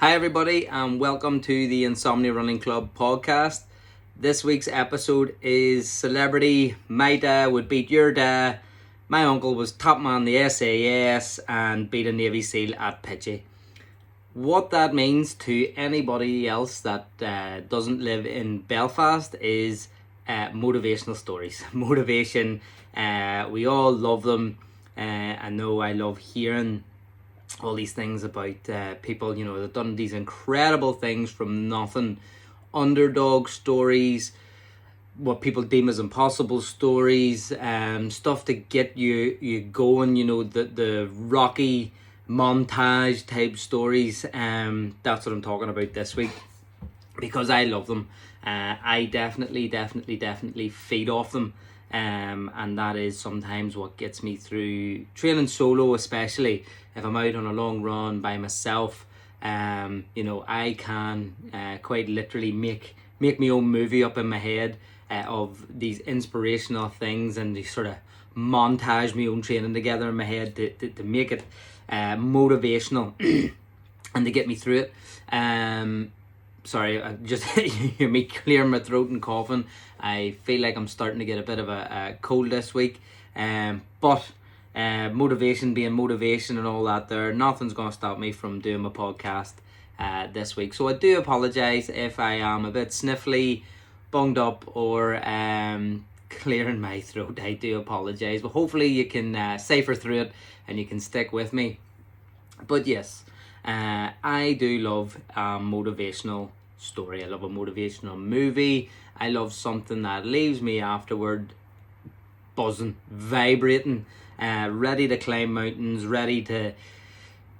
Hi everybody and welcome to the Insomnia Running Club podcast. This week's episode is Celebrity, My Dad Would Beat Your Dad. My uncle was top man in the SAS and beat a Navy SEAL at Pitchy. What that means to anybody else that doesn't live in Belfast is motivational stories. Motivation, we all love them. I know I love hearing all these things about people, they've done these incredible things from nothing. Underdog stories, what people deem as impossible stories, stuff to get you going, the Rocky montage type stories. That's what I'm talking about this week because I love them. I definitely feed off them. And that is sometimes what gets me through training solo, especially if I'm out on a long run by myself. I can quite literally make my own movie up in my head of these inspirational things and they sort of montage my own training together in my head to make it motivational and to get me through it. Sorry, I just hear me clearing my throat and coughing. I feel like I'm starting to get a bit of a cold this week. But motivation being motivation and all that there, nothing's going to stop me from doing my podcast this week. So I do apologise if I am a bit sniffly, bunged up or clearing my throat. I do apologise. But hopefully you can safer through it and you can stick with me. But yes, I do love a motivational story. I love a motivational movie. I love something that leaves me afterward buzzing, vibrating, ready to climb mountains, ready to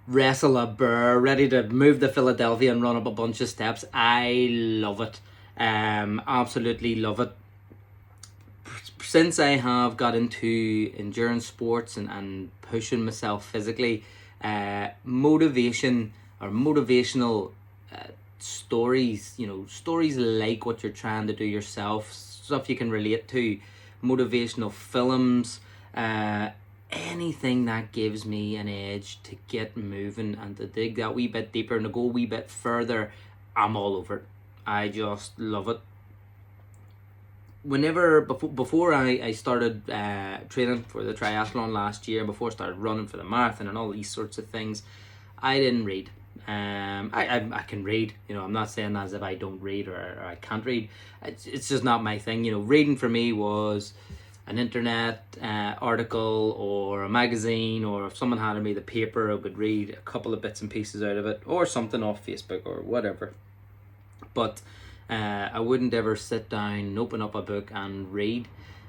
wrestle a bear, ready to move to Philadelphia and run up a bunch of steps. I love it. Absolutely love it. Since I have got into endurance sports and pushing myself physically, motivation or motivational stories, stories like what you're trying to do yourself, stuff you can relate to, motivational films, anything that gives me an edge to get moving and to dig that wee bit deeper and to go a wee bit further, I'm all over it. I just love it. Before I started training for the triathlon last year, before I started running for the marathon and all these sorts of things, I didn't read. I can read, I'm not saying that as if I don't read or I can't read. It's just not my thing. Reading for me was an internet article or a magazine, or if someone handed me the paper, I would read a couple of bits and pieces out of it or something off Facebook or whatever. But I wouldn't ever sit down and open up a book and read.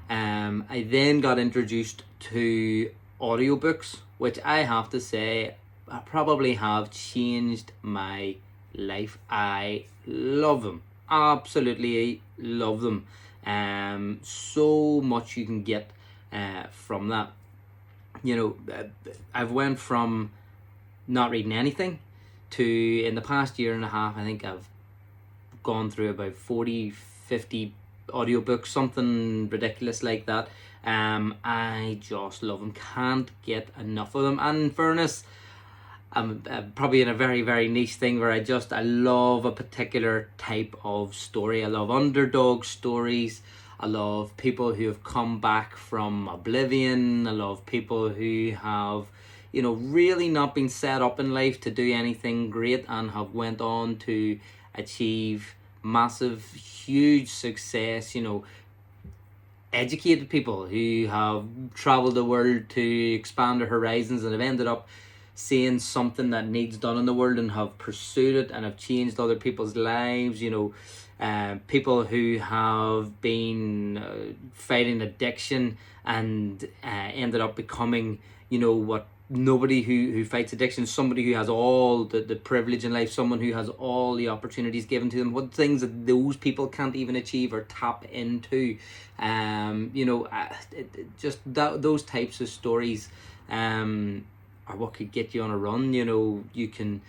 I then got introduced to audiobooks, which I have to say probably have changed my life. I love them. Absolutely love them. So much you can get from that. I've went from not reading anything to, in the past year and a half, I think I've gone through about 40-50 audiobooks, something ridiculous like that. I just love them, can't get enough of them. And in fairness, I'm probably in a very, very niche thing where I love a particular type of story. I love underdog stories. I love people who have come back from oblivion. I love people who have, really not been set up in life to do anything great and have went on to achieve massive, huge success. Educated people who have traveled the world to expand their horizons and have ended up seeing something that needs done in the world and have pursued it and have changed other people's lives. People who have been fighting addiction and ended up becoming, what nobody who fights addiction, somebody who has all the privilege in life, someone who has all the opportunities given to them, what things that those people can't even achieve or tap into. Those types of stories are what could get you on a run. You can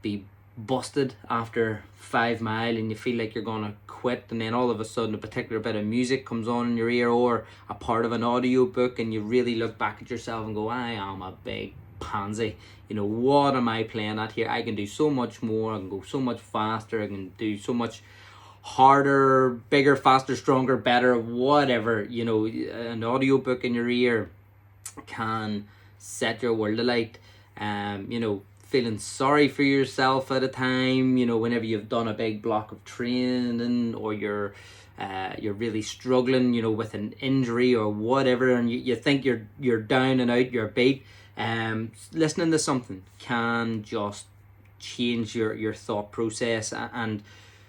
be busted after 5 mile and you feel like you're gonna quit, and then all of a sudden a particular bit of music comes on in your ear or a part of an audio book and you really look back at yourself and go, I am a big pansy. You know, what am I playing at here? I can do so much more. I can go so much faster. I can do so much harder, bigger, faster, stronger, better, whatever. You know, an audiobook in your ear can set your world alight. You know, feeling sorry for yourself at a time, you know, whenever you've done a big block of training, or you're really struggling, you know, with an injury or whatever, and you think you're down and out, you're beat. Listening to something can just change your thought process and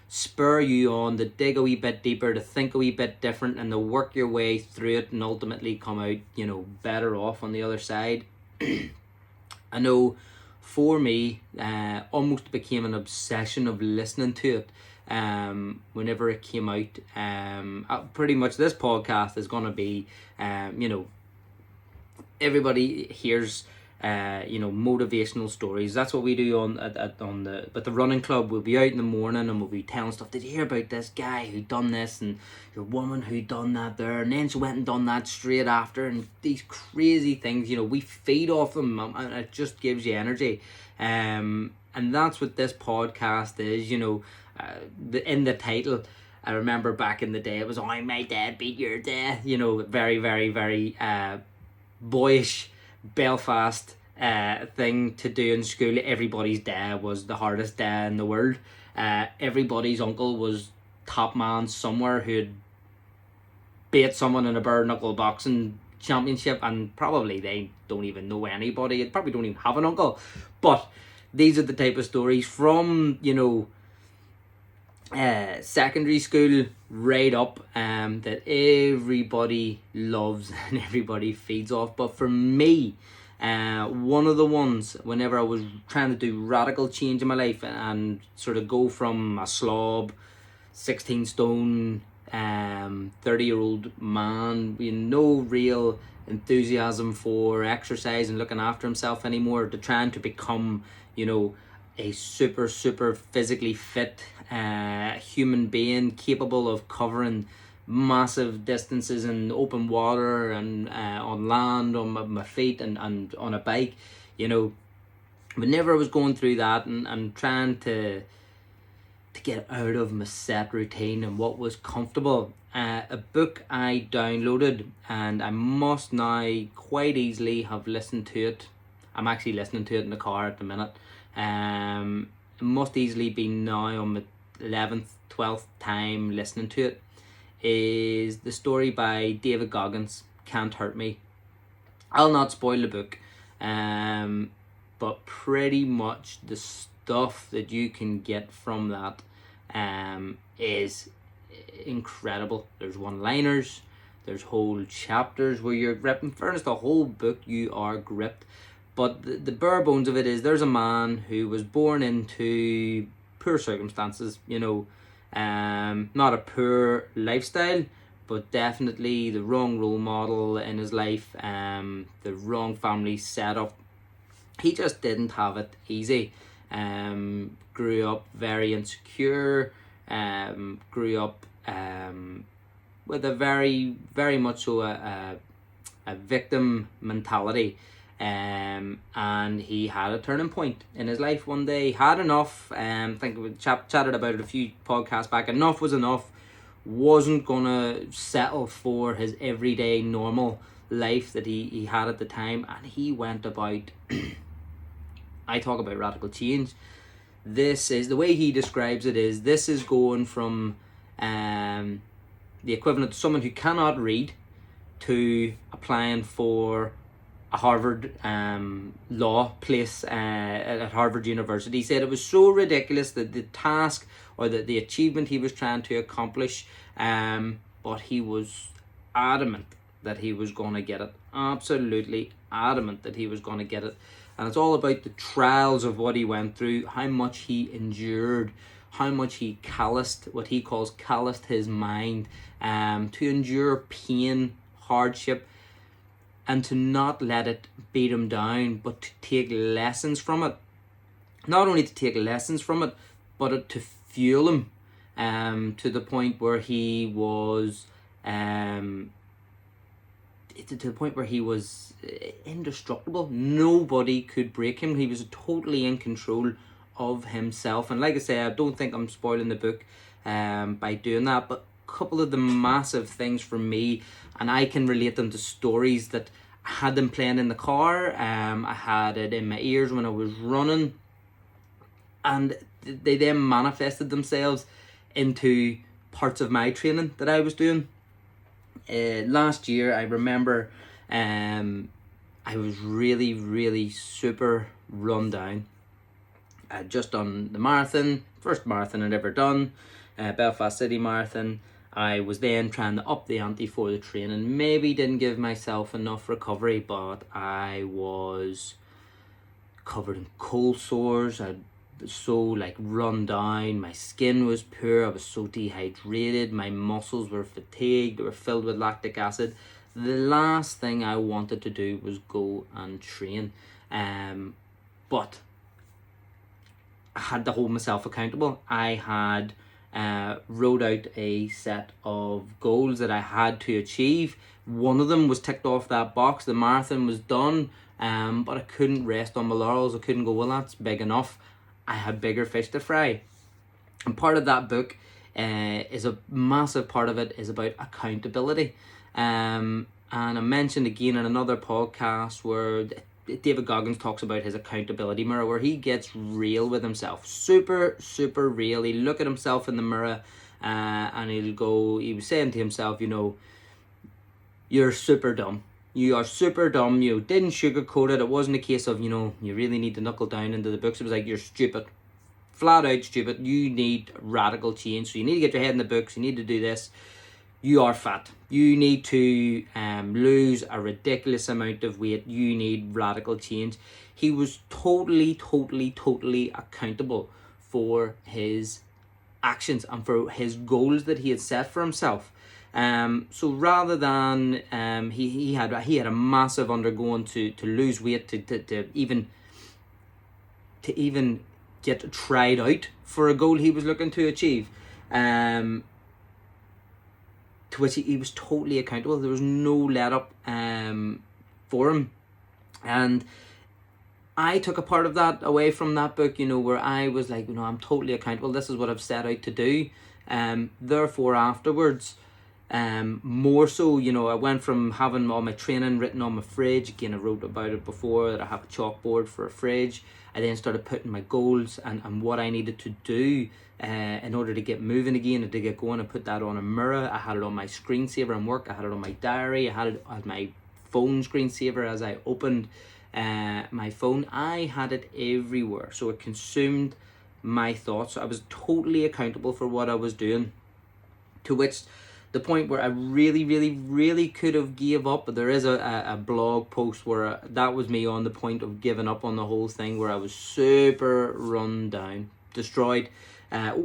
spur you on to dig a wee bit deeper, to think a wee bit different, and to work your way through it and ultimately come out, you know, better off on the other side. I know for me, almost became an obsession of listening to it. Whenever it came out, pretty much this podcast is going to be, you know, everybody hears, you know, motivational stories. That's what we do on the running club. We'll be out in the morning and we'll be telling stuff. Did you hear about this guy who done this, and your woman who done that there, and then she went and done that straight after, and these crazy things. You know, we feed off them, and it just gives you energy. And that's what this podcast is. You know, in the title, I remember back in the day it was, "Oh, my dad beat your dad." You know, very, very, very boyish Belfast thing to do in school. Everybody's dad was the hardest dad in the world. Everybody's uncle was top man somewhere who'd beat someone in a bare knuckle boxing championship, and probably they don't even know anybody. They probably don't even have an uncle. But these are the type of stories from, you know, secondary school right up, that everybody loves and everybody feeds off. But for me, one of the ones, whenever I was trying to do radical change in my life and sort of go from a slob, 16 stone, 30-year-old man with no real enthusiasm for exercise and looking after himself anymore, to trying to become, you know, a super physically fit human being, capable of covering massive distances in open water and on land, on my feet, and on a bike. You know, whenever I was going through that and trying to get out of my set routine and what was comfortable, a book I downloaded, and I must now quite easily have listened to it. I'm actually listening to it in the car at the minute. It must easily be now on my 11th, 12th time listening to it, is the story by David Goggins, Can't Hurt Me. I'll not spoil the book, but pretty much the stuff that you can get from that is incredible. There's one-liners, there's whole chapters where you're gripped. In fairness, the whole book you are gripped. But the bare bones of it is, there's a man who was born into poor circumstances, you know, not a poor lifestyle, but definitely the wrong role model in his life, the wrong family setup. He just didn't have it easy. Grew up very insecure, grew up with a very, very much so a victim mentality. And he had a turning point in his life one day. He had enough. I think we chatted about it a few podcasts back. Enough was enough. Wasn't gonna settle for his everyday normal life that he had at the time, and he went about I talk about radical change. This is the way he describes it, is this is going from the equivalent of someone who cannot read to applying for a Harvard law place at Harvard University. He said it was so ridiculous that the task or the achievement he was trying to accomplish, but he was adamant that he was going to get it. Absolutely adamant that he was going to get it. And it's all about the trials of what he went through, how much he endured, how much he what he calls calloused his mind, to endure pain, hardship, and to not let it beat him down, but to take lessons from it. Not only to take lessons from it, but to fuel him, to the point where he was to the point where he was indestructible. Nobody could break him. He was totally in control of himself. And like I say, I don't think I'm spoiling the book by doing that, but a couple of the massive things for me, and I can relate them to stories that I had them playing in the car. I had it in my ears when I was running, and they then manifested themselves into parts of my training that I was doing. Last year, I remember I was really super run down. I'd just done the marathon, first marathon I'd ever done, Belfast City Marathon. I was then trying to up the ante for the training. Maybe didn't give myself enough recovery, but I was covered in cold sores. I'd so like run down, my skin was poor, I was so dehydrated, my muscles were fatigued, they were filled with lactic acid. The last thing I wanted to do was go and train, but I had to hold myself accountable. I had wrote out a set of goals that I had to achieve. One of them was ticked off that box, the marathon was done, but I couldn't rest on my laurels. I couldn't go, well, that's big enough. I had bigger fish to fry. And part of that book is a massive part of it is about accountability. And I mentioned again in another podcast where David Goggins talks about his accountability mirror, where he gets real with himself. Super real. He'll look at himself in the mirror and he was saying to himself, you're super dumb. You are super dumb. You didn't sugarcoat it. It wasn't a case of, you really need to knuckle down into the books. It was like, you're stupid. Flat out stupid. You need radical change. So you need to get your head in the books. You need to do this. You are fat. You need to lose a ridiculous amount of weight. You need radical change. He was totally accountable for his actions and for his goals that he had set for himself. So rather than he had a massive undergoing to lose weight, to even get tried out for a goal he was looking to achieve, to which he was totally accountable. There was no let up for him, and I took a part of that away from that book, where I was like, I'm totally accountable. This is what I've set out to do. Therefore, afterwards, more so, I went from having all my training written on my fridge. Again, I wrote about it before, that I have a chalkboard for a fridge. I then started putting my goals and what I needed to do in order to get moving again and to get going. I put that on a mirror. I had it on my screensaver in work. I had it on my diary. I had it on my phone screensaver as I opened my phone. I had it everywhere. So it consumed my thoughts. I was totally accountable for what I was doing, to which the point where I really could have gave up. But there is a blog post where that was me on the point of giving up on the whole thing, where I was super run down, destroyed.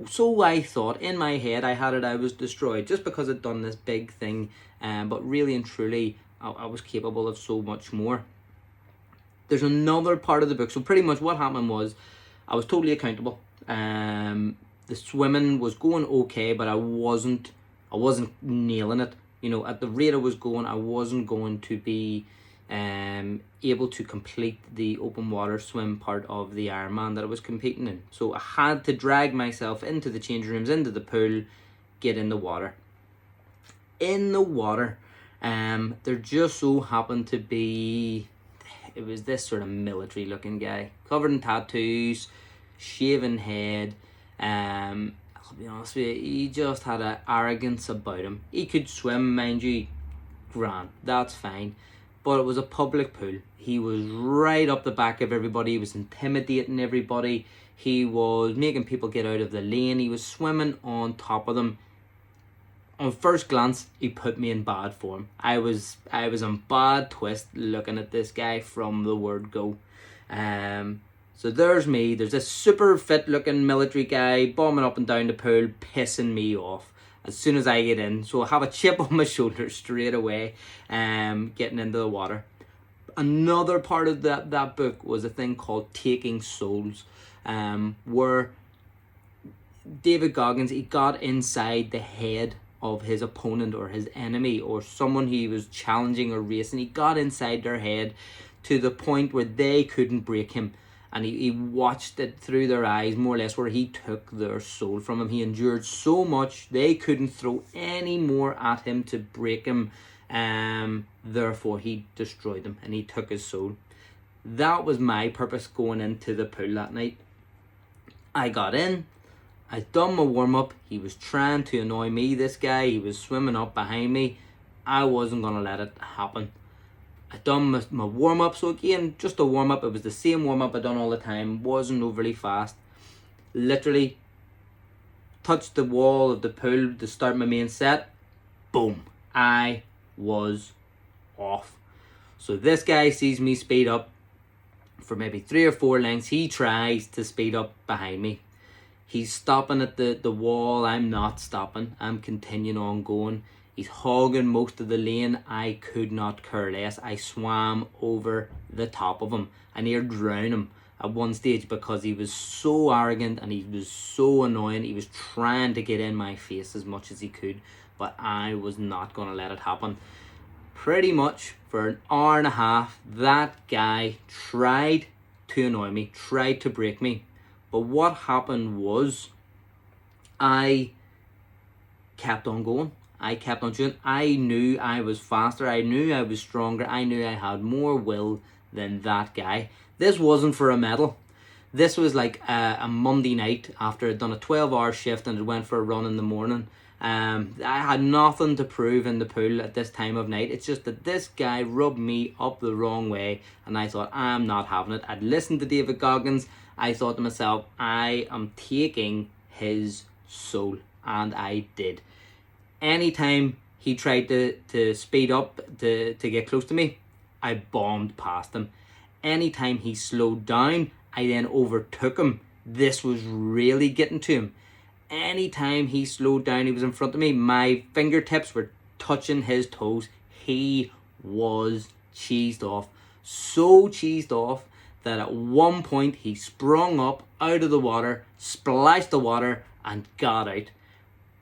So I thought in my head, I was destroyed just because I'd done this big thing. But really and truly, I was capable of so much more. There's another part of the book. So pretty much what happened was I was totally accountable. The swimming was going okay, but I wasn't nailing it. At the rate I was going, I wasn't going to be able to complete the open water swim part of the Ironman that I was competing in. So I had to drag myself into the change rooms, into the pool, get in the water. In the water, there just so happened to be, it was this sort of military looking guy, covered in tattoos, shaven head. I'll be honest with you, he just had an arrogance about him. He could swim, mind you, grand, that's fine. But it was a public pool. He was right up the back of everybody. He was intimidating everybody. He was making people get out of the lane. He was swimming on top of them. On first glance, he put me in bad form. I was in bad twist looking at this guy from the word go. So there's me. There's this super fit looking military guy bombing up and down the pool, pissing me off as soon as I get in. So I have a chip on my shoulder straight away, getting into the water. Another part of that book was a thing called Taking Souls, where David Goggins, he got inside the head of his opponent or his enemy or someone he was challenging or racing. He got inside their head to the point where they couldn't break him. And he watched it through their eyes, more or less, where he took their soul from him. He endured so much, they couldn't throw any more at him to break him. Therefore, he destroyed them and he took his soul. That was my purpose going into the pool that night. I got in, I done my warm-up. He was trying to annoy me, this guy. He was swimming up behind me. I wasn't going to let it happen. I done my warm-up, so again, just a warm-up. It was the same warm-up I done all the time. Wasn't overly fast. Literally touched the wall of the pool to start my main set. Boom. I was off. So this guy sees me speed up for maybe 3 or 4 lengths. He tries to speed up behind me. He's stopping at the wall. I'm not stopping. I'm continuing on going. He's hogging most of the lane. I could not care less. I swam over the top of him. I near drowned him at one stage because he was so arrogant and he was so annoying. He was trying to get in my face as much as he could, but I was not going to let it happen. Pretty much for an hour and a half, that guy tried to annoy me, tried to break me. But what happened was I kept on going. I kept on shooting. I knew I was faster. I knew I was stronger. I knew I had more will than that guy. This wasn't for a medal. This was like a Monday night after I'd done a 12-hour shift and I went for a run in the morning. I had nothing to prove in the pool at this time of night. It's just that this guy rubbed me up the wrong way and I thought, I'm not having it. I'd listened to David Goggins. I thought to myself, I am taking his soul. And I did. Anytime he tried to speed up to get close to me, I bombed past him. Anytime he slowed down, I then overtook him. This was really getting to him. Anytime he slowed down, he was in front of me, my fingertips were touching his toes. He was cheesed off. So cheesed off that at one point he sprung up out of the water, splashed the water, and got out.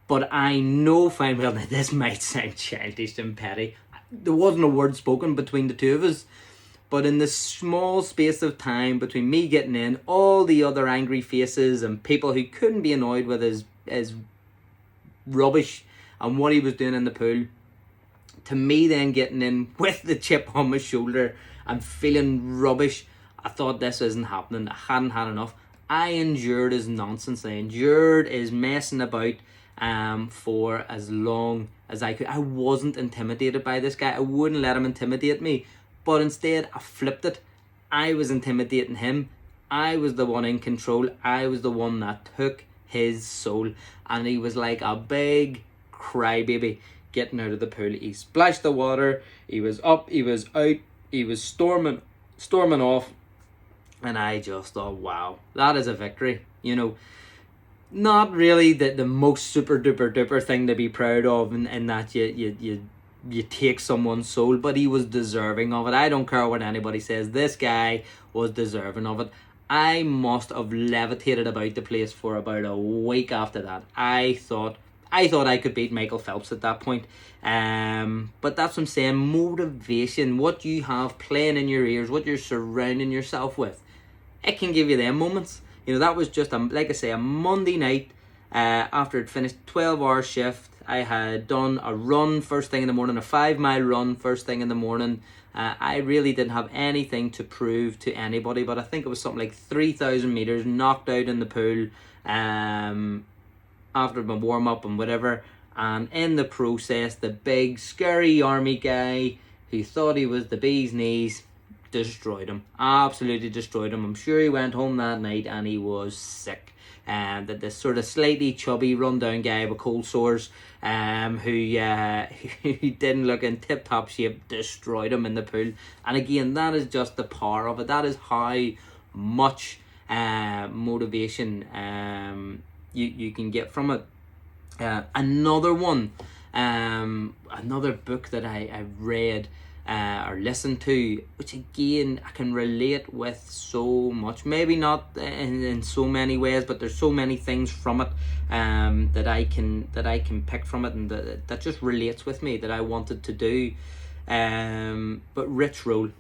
But I know fine well that this might sound childish and petty. There wasn't a word spoken between the two of us. But in the small space of time between me getting in, all the other angry faces and people who couldn't be annoyed with his rubbish and what he was doing in the pool, to me then getting in with the chip on my shoulder and feeling rubbish, I thought this isn't happening. I hadn't had enough. I endured his nonsense. I endured his messing about for as long as I could. I wasn't intimidated by this guy. I wouldn't let him intimidate me. But instead, I flipped it. I was intimidating him. I was the one in control. I was the one that took his soul. And he was like a big crybaby getting out of the pool. He splashed the water. He was up. He was out. He was storming off. And I just thought, wow, that is a victory. You know, not really the most super duper duper thing to be proud of in that you take someone's soul, but he was deserving of it. I don't care what anybody says. This guy was deserving of it. I must have levitated about the place for about a week after that. I thought I could beat Michael Phelps at that point. But that's what I'm saying. Motivation, what you have playing in your ears, what you're surrounding yourself with, it can give you them moments. You know, that was just like I say, a Monday night after I'd finished 12-hour shift. I had done a run first thing in the morning, a 5-mile run first thing in the morning. I really didn't have anything to prove to anybody, but I think it was something like 3,000 meters knocked out in the pool after my warm-up and whatever. And in the process, the big scary army guy who thought he was the bee's knees destroyed him. Absolutely destroyed him. I'm sure he went home that night and he was sick. And that this sort of slightly chubby, run-down guy with cold sores, who didn't look in tip-top shape, destroyed him in the pool. And again, that is just the power of it. That is how much motivation you can get from it. Another one, another book that I read or listen to, which again I can relate with so much. Maybe not in so many ways, but there's so many things from it that I can pick from it, and that just relates with me, that I wanted to do. But Rich Roll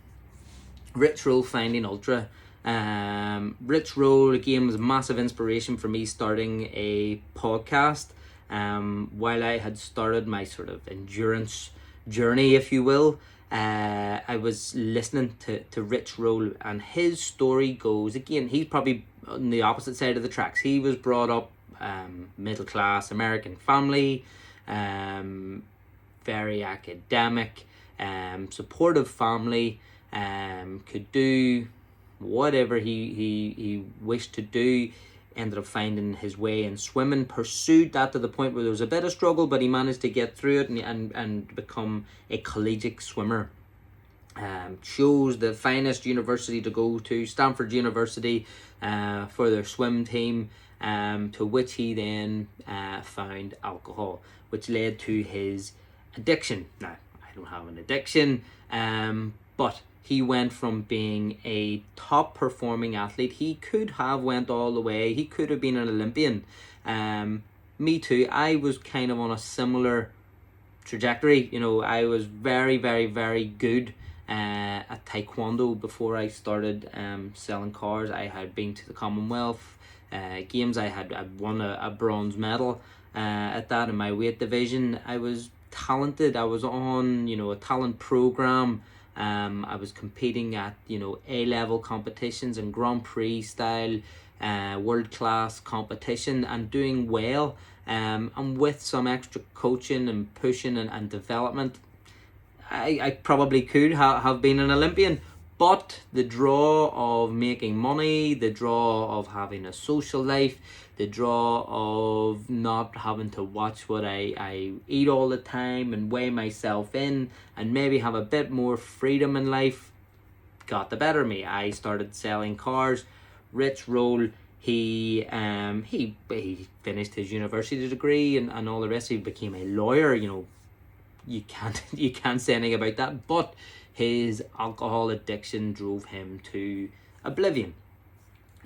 Finding Ultra. Rich Roll again was a massive inspiration for me starting a podcast. While I had started my sort of endurance journey, if you will, I was listening to Rich Roll, and his story goes, again, he's probably on the opposite side of the tracks. He was brought up middle class American family, very academic, supportive family, could do whatever he wished to do. Ended up finding his way in swimming, pursued that to the point where there was a bit of struggle, but he managed to get through it and become a collegiate swimmer. Chose the finest university to go to, Stanford University, for their swim team, to which he then found alcohol, which led to his addiction. Now, I don't have an addiction, but he went from being a top performing athlete. He could have went all the way. He could have been an Olympian. Me too. I was kind of on a similar trajectory. You know, I was very, very, very good at Taekwondo before I started selling cars. I had been to the Commonwealth Games. I had won a bronze medal at that in my weight division. I was talented. I was on, a talent program. I was competing at, A-level competitions and Grand Prix style world-class competition and doing well. And with some extra coaching and pushing and development, I probably could have been an Olympian. But the draw of making money, the draw of having a social life, the draw of not having to watch what I eat all the time and weigh myself in and maybe have a bit more freedom in life got the better of me. I started selling cars. Rich Roll, he finished his university degree and all the rest. He became a lawyer. You can't say anything about that, but his alcohol addiction drove him to oblivion.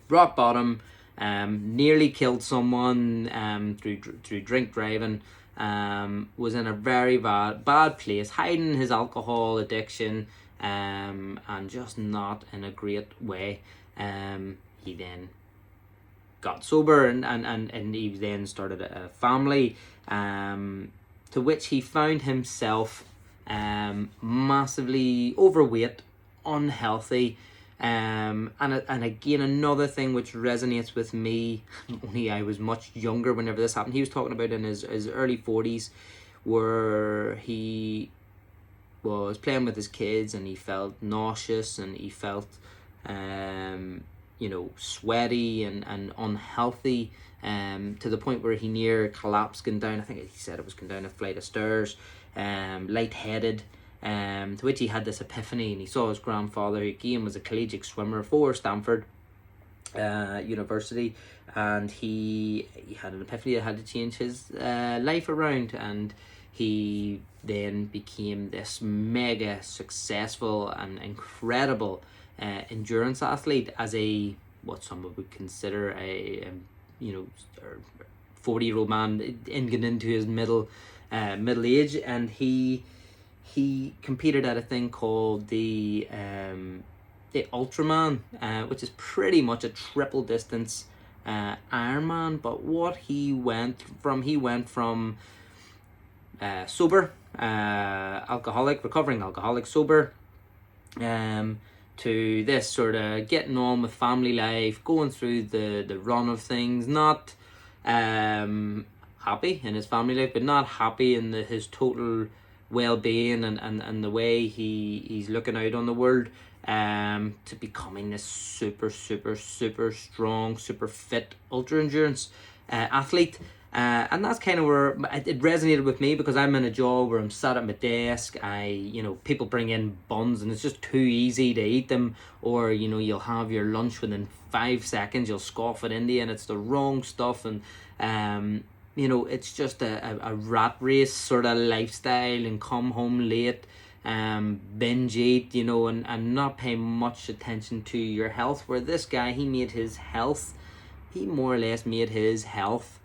Rock bottom, nearly killed someone through drink driving, was in a very bad place, hiding his alcohol addiction, and just not in a great way. He then got sober and he then started a family, to which he found himself massively overweight, unhealthy, and again another thing which resonates with me. Only I was much younger whenever this happened. He was talking about in his early 40s, where he was playing with his kids and he felt nauseous and he felt sweaty and unhealthy, to the point where he near collapsed, going down, I think he said it was going down a flight of stairs, lightheaded, to which he had this epiphany, and he saw his grandfather, who again was a collegiate swimmer for Stanford University, and he had an epiphany that had to change his life around, and he then became this mega successful and incredible endurance athlete, as what some would consider a 40-year-old man getting into his middle age. And he competed at a thing called the Ultraman, which is pretty much a triple distance Ironman. But what he went from sober, recovering alcoholic, sober, to this sort of getting on with family life, going through the run of things, not happy in his family life, but not happy in his total well-being and the way he's looking out on the world, to becoming this super strong, super fit ultra endurance athlete. And that's kind of where it resonated with me, because I'm in a job where I'm sat at my desk. People bring in buns and it's just too easy to eat them, or you'll have your lunch within 5 seconds, you'll scoff it into you and it's the wrong stuff, and it's just a rat race sort of lifestyle, and come home late, binge eat, and not pay much attention to your health. Where this guy, he more or less made his health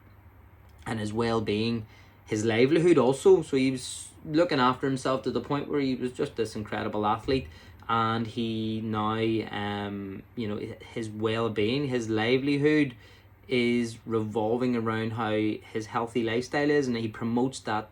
and his well-being his livelihood also. So he was looking after himself to the point where he was just this incredible athlete, and he now his well-being, his livelihood is revolving around how his healthy lifestyle is, and he promotes that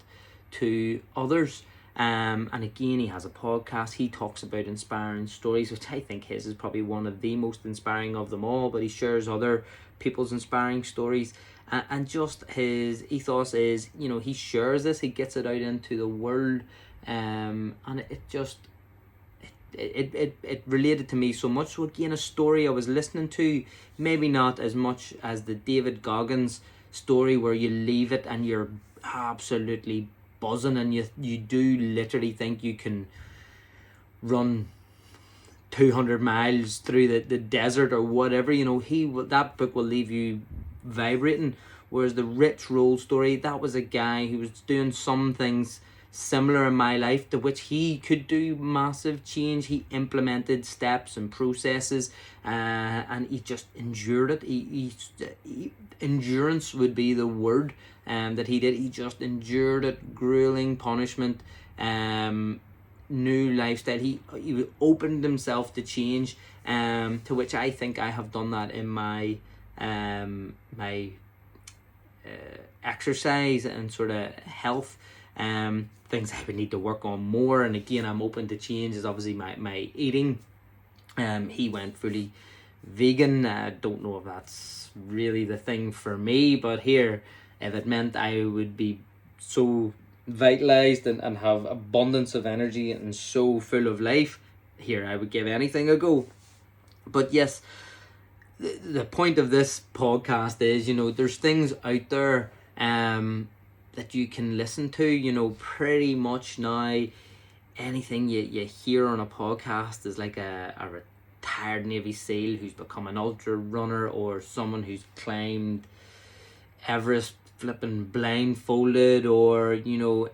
to others. And again, he has a podcast. He talks about inspiring stories, which I think his is probably one of the most inspiring of them all, but he shares other people's inspiring stories. And just his ethos is, he shares this, he gets it out into the world, and it related to me so much. So again, a story I was listening to, maybe not as much as the David Goggins story, where you leave it and you're absolutely buzzing, and you do literally think you can run 200 miles through the desert or whatever. That book will leave you vibrating. Whereas the Rich Roll story, that was a guy who was doing some things similar in my life, to which he could do massive change. He implemented steps and processes, and he just endured it. Endurance would be the word that he did. He just endured it, grueling punishment, new lifestyle. He opened himself to change, to which I think I have done that in my exercise and sort of health. Things I would need to work on more, and again, I'm open to change, is obviously my eating. He went fully vegan. I don't know if that's really the thing for me, but here, if it meant I would be so vitalized and have abundance of energy and so full of life, here, I would give anything a go. But yes, the point of this podcast is, there's things out there that you can listen to. Pretty much now, anything you hear on a podcast is like a retired Navy SEAL who's become an ultra runner, or someone who's climbed Everest flipping blindfolded, or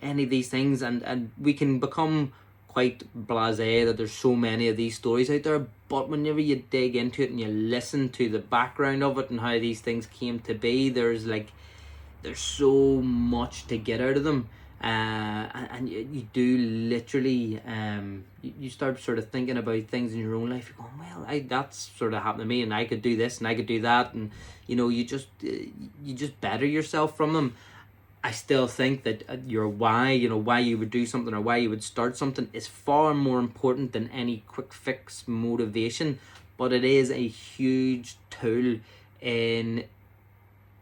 any of these things, and we can become quite blasé that there's so many of these stories out there. But whenever you dig into it and you listen to the background of it and how these things came to be, there's so much to get out of them, and you do literally you start sort of thinking about things in your own life. You're going, well, that's sort of happened to me, and I could do this and I could do that, and you just better yourself from them. I still think that your why, why you would do something or why you would start something, is far more important than any quick fix motivation. But it is a huge tool in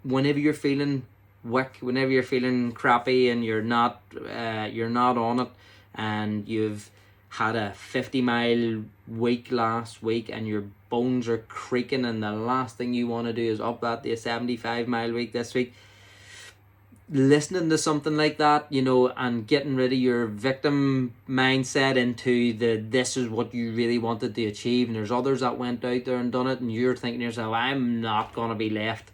whenever you're feeling weak, whenever you're feeling crappy and you're not on it, and you've had a 50-mile week last week and your bones are creaking, and the last thing you want to do is up that to a 75-mile week this week. Listening to something like that, and getting rid of your victim mindset into this is what you really wanted to achieve, and there's others that went out there and done it, and you're thinking to yourself, I'm not going to be left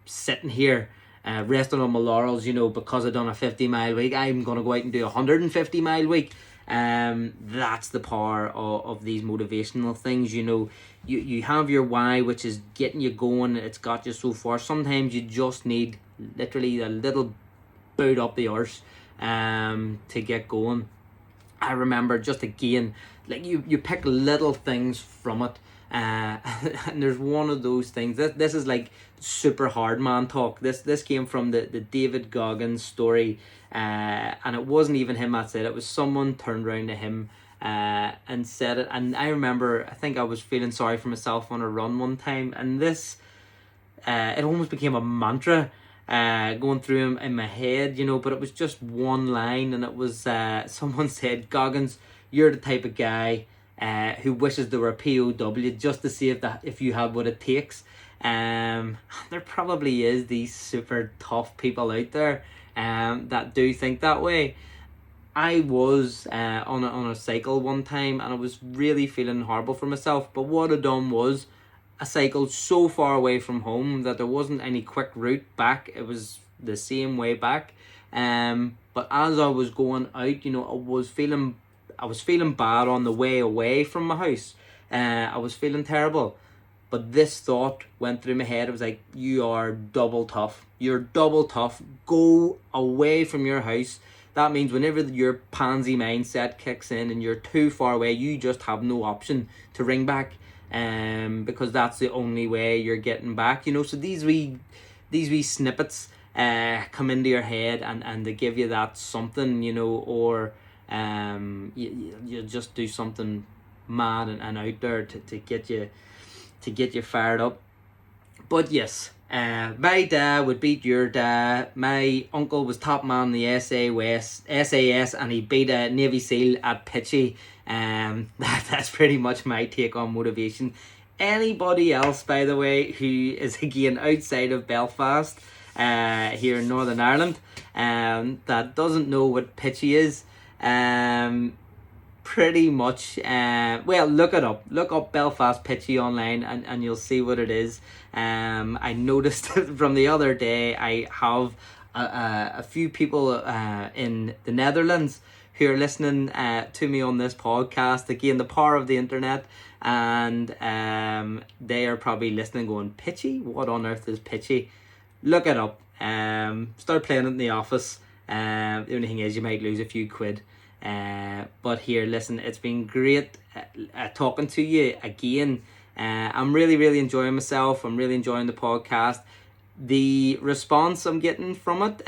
sitting here resting on my laurels, because I've done a 50-mile week. I'm going to go out and do a 150-mile week. That's the power of these motivational things. You have your why, which is getting you going. It's got you so far. Sometimes you just need literally a little boot up the arse to get going. I remember, just again, like you pick little things from it, and there's one of those things. This is like super hard man talk. This came from the David Goggins story, and it wasn't even him that said it. It was someone turned around to him and said it. And I remember, I think I was feeling sorry for myself on a run one time, and this it almost became a mantra going through him in my head, but it was just one line, and it was someone said, Goggins, you're the type of guy who wishes there were a POW just to see if you had what it takes. There probably is these super tough people out there that do think that way. I was on a cycle one time, and I was really feeling horrible for myself, but what I'd done was I cycled so far away from home that there wasn't any quick route back. It was the same way back, But as I was going out, you know, I was feeling bad on the way away from my house. I was feeling terrible. But this thought went through my head. It was like, you are double tough. You're double tough. Go away from your house. That means whenever your pansy mindset kicks in and you're too far away, you just have no option to ring back. Because that's the only way you're getting back. You know, so these wee snippets come into your head, and they give you that something, you know, or you just do something mad and out there to get you fired up. But yes, my dad would beat your dad. My uncle was top man in the SAS, and he beat a Navy SEAL at Pitchy. That's pretty much my take on motivation. Anybody else, by the way, who is again outside of Belfast, here in Northern Ireland, that doesn't know what Pitchy is, pretty much, well, look it up. Look up Belfast Pitchy online, and you'll see what it is. I noticed from the other day, I have a few people in the Netherlands who are listening to me on this podcast. Again, the power of the internet. And they are probably listening going, Pitchy? What on earth is Pitchy? Look it up. Start playing it in the office. The only thing is, you might lose a few quid. But here, listen, it's been great talking to you again. I'm really enjoying myself. I'm really enjoying the podcast. The response I'm getting from it,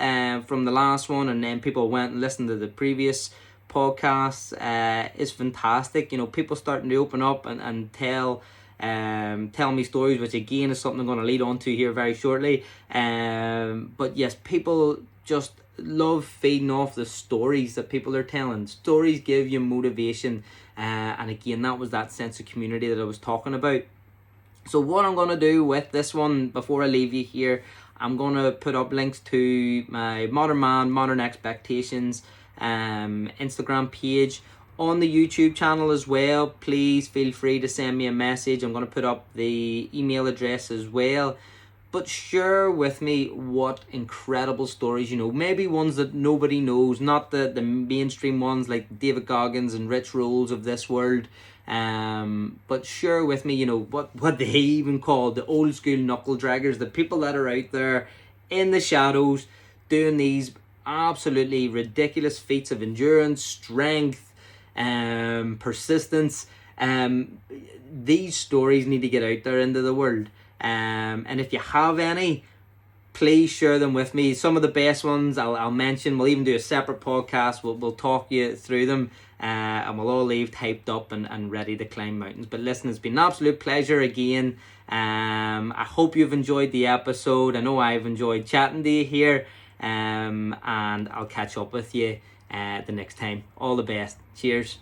from the last one, and then people went and listened to the previous podcasts, is fantastic. You know, people starting to open up and tell me stories, which again is something I'm going to lead on to here very shortly. But yes, people just love feeding off the stories that people are telling. Stories give you motivation, and again, that was that sense of community that I was talking about. So what I'm going to do with this one, before I leave you here, I'm going to put up links to my Modern Man, Modern Expectations Instagram page, on the YouTube channel as well. Please feel free to send me a message. I'm going to put up the email address as well. But share with me what incredible stories, you know, maybe ones that nobody knows, not the mainstream ones like David Goggins and Rich Rolls of this world. But share with me, you know, what they even call the old school knuckle draggers, the people that are out there in the shadows doing these absolutely ridiculous feats of endurance, strength, persistence. These stories need to get out there into the world. And if you have any, please share them with me. Some of the best ones I'll mention. We'll even do a separate podcast. We'll talk you through them, and we'll all leave hyped up and ready to climb mountains. But listen, it's been an absolute pleasure again. I hope you've enjoyed the episode. I know I've enjoyed chatting to you here. And I'll catch up with you the next time. All the best. Cheers.